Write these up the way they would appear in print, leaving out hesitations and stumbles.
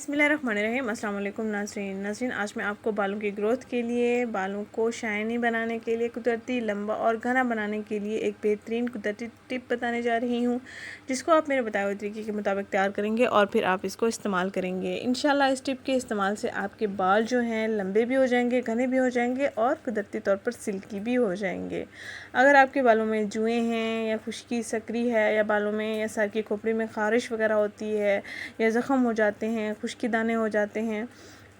बिस्मिल्लाहिर्रहमानिर्रहीम। अस्सलाम वालेकुम नाज़रीन। आज मैं आपको बालों की ग्रोथ के लिए, बालों को शाइनी बनाने के लिए, कुदरती लंबा और घना बनाने के लिए एक बेहतरीन कुदरती टिप बताने जा रही हूँ, जिसको आप मेरे बताए हुए तरीके के मुताबिक तैयार करेंगे और फिर आप इसको इस्तेमाल करेंगे। इंशाल्लाह इस टिप के इस्तेमाल से आपके बाल जो हैं लंबे भी हो जाएंगे, घने भी हो जाएंगे और कुदरती तौर पर सिल्की भी हो जाएंगे। अगर आपके बालों में जुएँ हैं या खुश्की सकरी है, या बालों में या सर की खोपड़ी में ख़ारिश वगैरह होती है, या ज़ख़म हो जाते हैं, खुश्की दाने हो जाते हैं,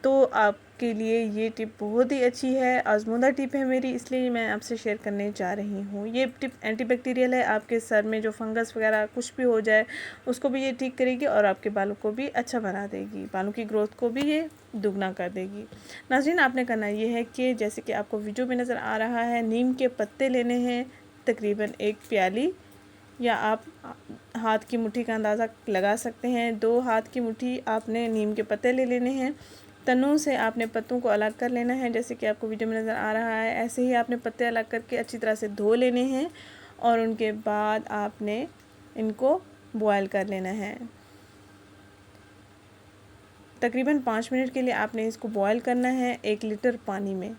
तो आपके लिए ये टिप बहुत ही अच्छी है। आज़मूदा टिप है मेरी, इसलिए मैं आपसे शेयर करने जा रही हूँ। ये टिप एंटीबैक्टीरियल है। आपके सर में जो फंगस वगैरह कुछ भी हो जाए उसको भी ये ठीक करेगी और आपके बालों को भी अच्छा बना देगी, बालों की ग्रोथ को भी ये दुगना कर देगी। नाज़रीन, आपने करना ये है कि जैसे कि आपको वीडियो में नज़र आ रहा है, नीम के पत्ते लेने हैं तकरीबन 1 प्याली, या आप हाथ की मुट्ठी का अंदाज़ा लगा सकते हैं। 2 हाथ की मुट्ठी आपने नीम के पत्ते ले लेने हैं। तनों से आपने पत्तों को अलग कर लेना है, जैसे कि आपको वीडियो में नज़र आ रहा है। ऐसे ही आपने पत्ते अलग करके अच्छी तरह से धो लेने हैं और उनके बाद आपने इनको बॉयल कर लेना है। तकरीबन 5 मिनट के लिए आपने इसको बॉयल करना है 1 लीटर पानी में,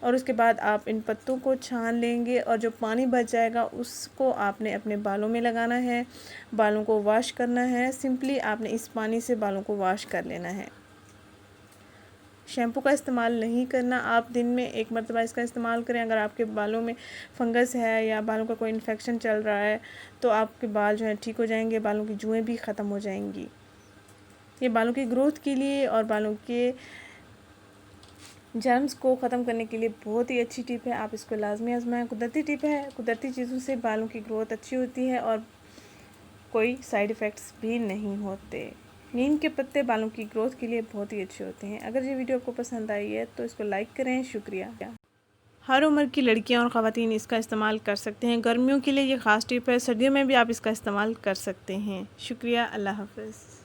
और उसके बाद आप इन पत्तों को छान लेंगे और जो पानी बच जाएगा उसको आपने अपने बालों में लगाना है, बालों को वॉश करना है। सिंपली आपने इस पानी से बालों को वॉश कर लेना है। शैम्पू का इस्तेमाल नहीं करना, आप दिन में 1 मरतबा इसका इस्तेमाल करें। अगर आपके बालों में फंगस है या बालों का कोई इन्फेक्शन चल रहा है तो आपके बाल जो है ठीक हो जाएंगे, बालों की जुएँ भी ख़त्म हो जाएंगी। ये बालों की ग्रोथ के लिए और बालों के जर्म्स को ख़त्म करने के लिए बहुत ही अच्छी टिप है। आप इसको लाजमी आजमाएं। कुदरती टिप है, कुदरती चीज़ों से बालों की ग्रोथ अच्छी होती है और कोई साइड इफ़ेक्ट्स भी नहीं होते। नीम के पत्ते बालों की ग्रोथ के लिए बहुत ही अच्छे होते हैं। अगर ये वीडियो आपको पसंद आई है तो इसको लाइक करें। शुक्रिया। हर उम्र की लड़कियां और ख़वातीन इसका इस्तेमाल कर सकते हैं। गर्मियों के लिए ये ख़ास टिप है, सर्दियों में भी आप इसका इस्तेमाल कर सकते हैं। शुक्रिया। अल्लाह हाफ़िज़।